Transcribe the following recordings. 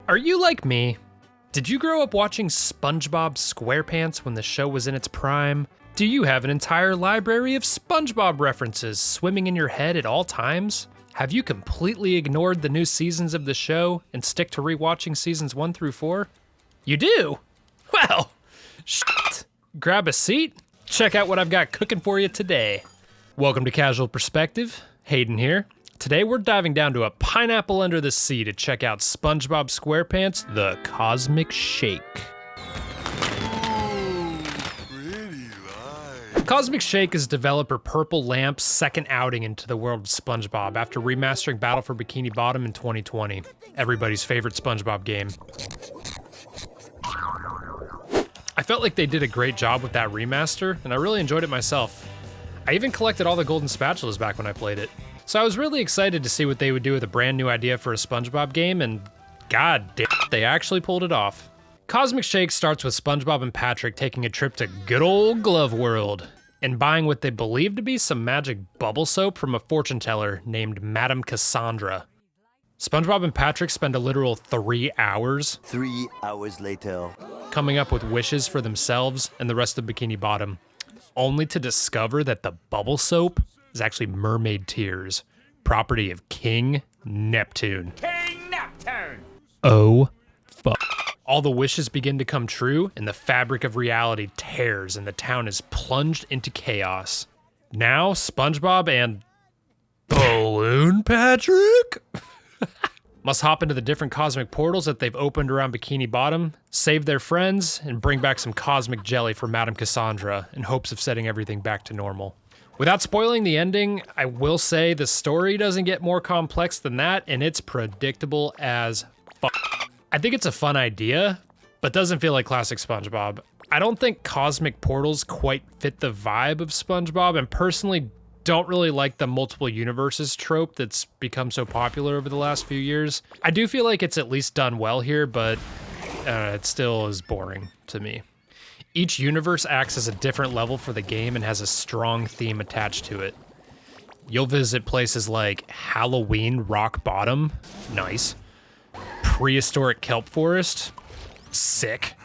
Are you like me? Did you grow up watching SpongeBob SquarePants when the show was in its prime? Do you have an entire library of SpongeBob references swimming in your head at all times? Have you completely ignored the new seasons of the show and stick to rewatching seasons 1 through 4? You do? Well, shit. Grab a seat, check out what I've got cooking for you today. Welcome to Casual Perspective, Hayden here. Today we're diving down to a pineapple under the sea to check out SpongeBob SquarePants, The Cosmic Shake. Cosmic Shake is developer Purple Lamp's second outing into the world of SpongeBob after remastering Battle for Bikini Bottom in 2020, everybody's favorite SpongeBob game. I felt like they did a great job with that remaster, and I really enjoyed it myself. I even collected all the golden spatulas back when I played it. So I was really excited to see what they would do with a brand new idea for a SpongeBob game, and god damn, they actually pulled it off. Cosmic Shake starts with SpongeBob and Patrick taking a trip to good old Glove World and buying what they believe to be some magic bubble soap from a fortune teller named Madame Cassandra. SpongeBob and Patrick spend a literal 3 hours. 3 hours later. Coming up with wishes for themselves and the rest of Bikini Bottom, only to discover that the bubble soap is actually mermaid tears, property of King Neptune. King Neptune! Oh, fuck. All the wishes begin to come true, and the fabric of reality tears, and the town is plunged into chaos. Now, SpongeBob and Balloon Patrick must hop into the different cosmic portals that they've opened around Bikini Bottom, save their friends, and bring back some cosmic jelly for Madame Cassandra in hopes of setting everything back to normal. Without spoiling the ending, I will say the story doesn't get more complex than that, and it's predictable as fuck. I think it's a fun idea, but doesn't feel like classic SpongeBob. I don't think cosmic portals quite fit the vibe of SpongeBob, and personally don't really like the multiple universes trope that's become so popular over the last few years. I do feel like it's at least done well here, but it still is boring to me. Each universe acts as a different level for the game and has a strong theme attached to it. You'll visit places like Halloween Rock Bottom, nice. Prehistoric Kelp Forest, sick.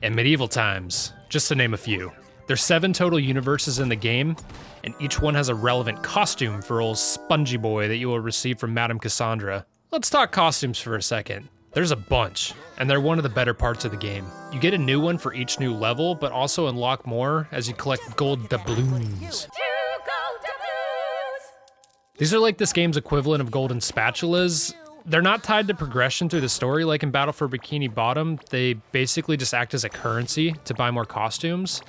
And medieval times, just to name a few. There's 7 total universes in the game, and each one has a relevant costume for old Spongy Boy that you will receive from Madame Cassandra. Let's talk costumes for a second. There's a bunch, and they're one of the better parts of the game. You get a new one for each new level, but also unlock more as you collect gold doubloons. These are like this game's equivalent of golden spatulas. They're not tied to progression through the story like in Battle for Bikini Bottom. They basically just act as a currency to buy more costumes.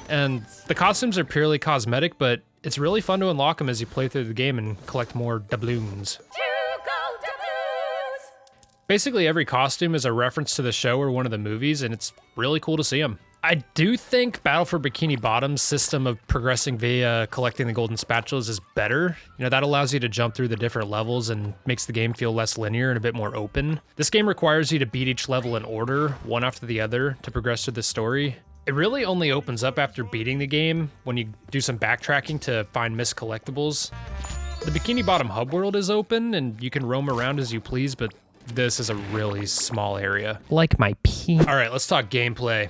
And the costumes are purely cosmetic, but it's really fun to unlock them as you play through the game and collect more doubloons. Basically every costume is a reference to the show or one of the movies, and it's really cool to see them. I do think Battle for Bikini Bottom's system of progressing via collecting the golden spatulas is better. You know, that allows you to jump through the different levels and makes the game feel less linear and a bit more open. This game requires you to beat each level in order, one after the other, to progress through the story. It really only opens up after beating the game when you do some backtracking to find missed collectibles. The Bikini Bottom hub world is open and you can roam around as you please, but this is a really small area. Like my pee. All right, let's talk gameplay.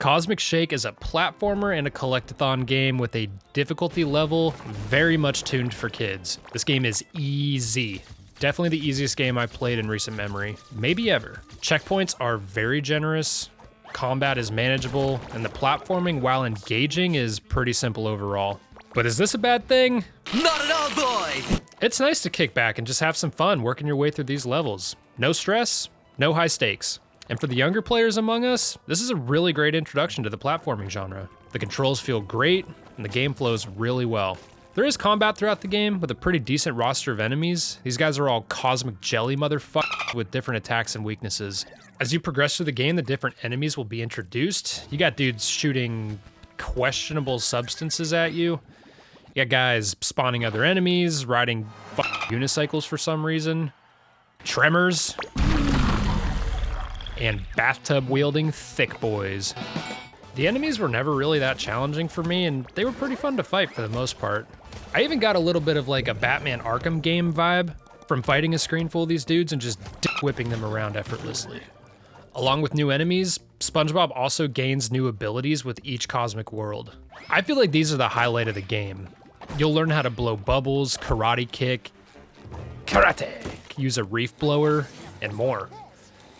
Cosmic Shake is a platformer and a collectathon game with a difficulty level very much tuned for kids. This game is easy. Definitely the easiest game I've played in recent memory, maybe ever. Checkpoints are very generous, combat is manageable, and the platforming, while engaging, is pretty simple overall. But is this a bad thing? Not at all, boy! It's nice to kick back and just have some fun working your way through these levels. No stress, no high stakes. And for the younger players among us, this is a really great introduction to the platforming genre. The controls feel great, and the game flows really well. There is combat throughout the game with a pretty decent roster of enemies. These guys are all cosmic jelly motherfuckers with different attacks and weaknesses. As you progress through the game, the different enemies will be introduced. You got dudes shooting questionable substances at you. You got guys spawning other enemies, riding unicycles for some reason. Tremors. And bathtub-wielding thick boys. The enemies were never really that challenging for me, and they were pretty fun to fight for the most part. I even got a little bit of like a Batman Arkham game vibe from fighting a screen full of these dudes and just whipping them around effortlessly. Along with new enemies, SpongeBob also gains new abilities with each cosmic world. I feel like these are the highlight of the game. You'll learn how to blow bubbles, karate kick, use a reef blower, and more.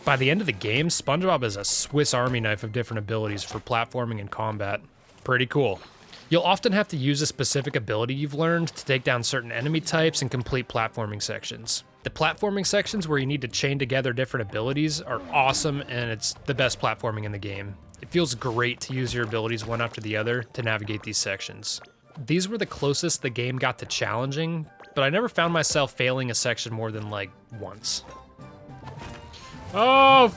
By the end of the game, SpongeBob is a Swiss Army knife of different abilities for platforming and combat. Pretty cool. You'll often have to use a specific ability you've learned to take down certain enemy types and complete platforming sections. The platforming sections where you need to chain together different abilities are awesome, and it's the best platforming in the game. It feels great to use your abilities one after the other to navigate these sections. These were the closest the game got to challenging, but I never found myself failing a section more than like once. Oh,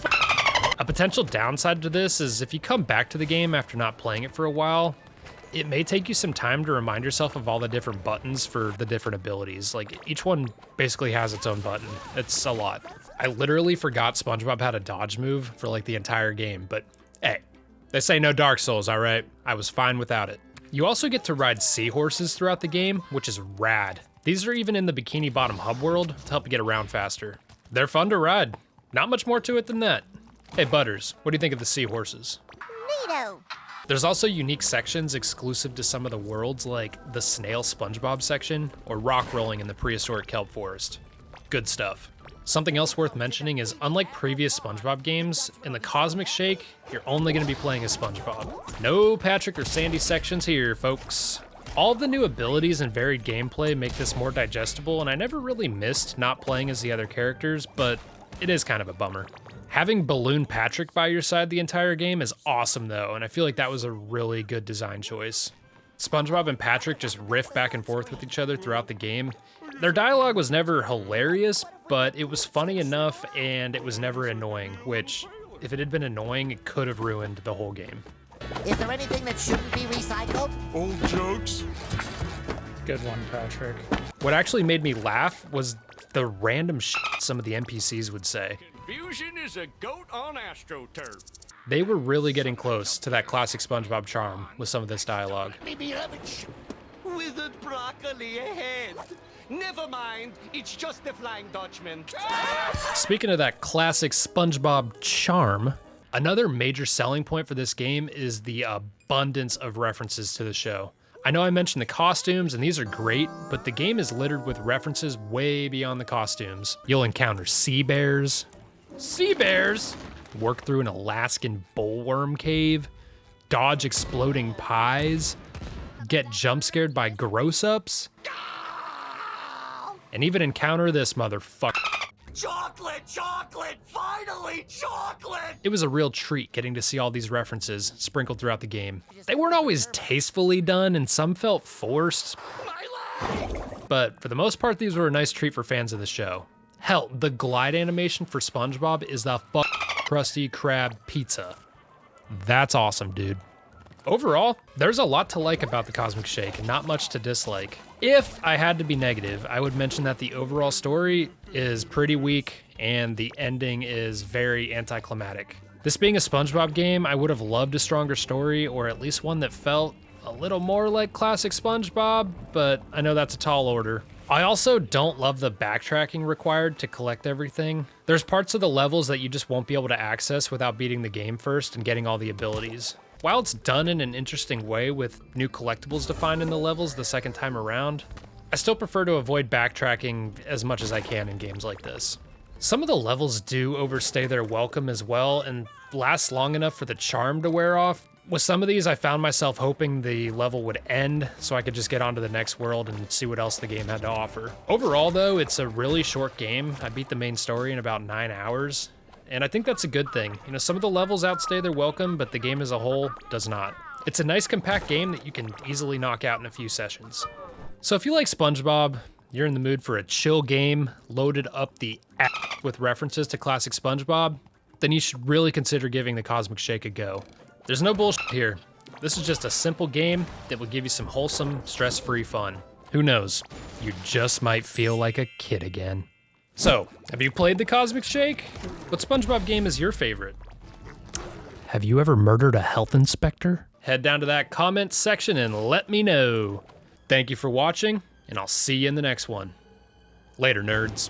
a potential downside to this is if you come back to the game after not playing it for a while, it may take you some time to remind yourself of all the different buttons for the different abilities. Like, each one basically has its own button. It's a lot. I literally forgot SpongeBob had a dodge move for like the entire game, but hey, they say no Dark Souls, all right? I was fine without it. You also get to ride seahorses throughout the game, which is rad. These are even in the Bikini Bottom hub world to help you get around faster. They're fun to ride. Not much more to it than that. Hey, Butters, what do you think of the seahorses? Neato. There's also unique sections exclusive to some of the worlds, like the Snail SpongeBob section or rock rolling in the prehistoric kelp forest. Good stuff. Something else worth mentioning is, unlike previous SpongeBob games, in the Cosmic Shake, you're only going to be playing as SpongeBob. No Patrick or Sandy sections here, folks. All of the new abilities and varied gameplay make this more digestible, and I never really missed not playing as the other characters, but it is kind of a bummer. Having Balloon Patrick by your side the entire game is awesome though, and I feel like that was a really good design choice. SpongeBob and Patrick just riff back and forth with each other throughout the game. Their dialogue was never hilarious, but it was funny enough and it was never annoying, which, if it had been annoying, it could have ruined the whole game. Is there anything that shouldn't be recycled? Old jokes. Good one, Patrick. What actually made me laugh was the random shit some of the NPCs would say. Confusion is a goat on AstroTurf. They were really getting close to that classic SpongeBob charm with some of this dialogue. Withered broccoli ahead. Never mind, it's just the Flying Dutchman. Speaking of that classic SpongeBob charm, another major selling point for this game is the abundance of references to the show. I know I mentioned the costumes, and these are great, but the game is littered with references way beyond the costumes. You'll encounter sea bears, work through an Alaskan bullworm cave, dodge exploding pies, get jump scared by gross-ups, and even encounter this motherfucker. Chocolate, finally chocolate! It was a real treat getting to see all these references sprinkled throughout the game. They weren't always tastefully done, and some felt forced, but for the most part, these were a nice treat for fans of the show. Hell, the glide animation for SpongeBob is the Krusty Krab pizza. That's awesome, dude. Overall, there's a lot to like about the Cosmic Shake and not much to dislike. If I had to be negative, I would mention that the overall story is pretty weak and the ending is very anticlimactic. This being a SpongeBob game, I would have loved a stronger story, or at least one that felt a little more like classic SpongeBob, but I know that's a tall order. I also don't love the backtracking required to collect everything. There's parts of the levels that you just won't be able to access without beating the game first and getting all the abilities. While it's done in an interesting way with new collectibles to find in the levels the second time around, I still prefer to avoid backtracking as much as I can in games like this. Some of the levels do overstay their welcome as well and last long enough for the charm to wear off. With some of these, I found myself hoping the level would end so I could just get on to the next world and see what else the game had to offer. Overall though, it's a really short game. I beat the main story in about 9 hours. And I think that's a good thing. You know, some of the levels outstay their welcome, but the game as a whole does not. It's a nice compact game that you can easily knock out in a few sessions. So if you like SpongeBob, you're in the mood for a chill game loaded up the ass with references to classic SpongeBob, then you should really consider giving the Cosmic Shake a go. There's no bullshit here. This is just a simple game that will give you some wholesome, stress-free fun. Who knows? You just might feel like a kid again. So, have you played the Cosmic Shake? What SpongeBob game is your favorite? Have you ever murdered a health inspector? Head down to that comment section and let me know. Thank you for watching, and I'll see you in the next one. Later, nerds.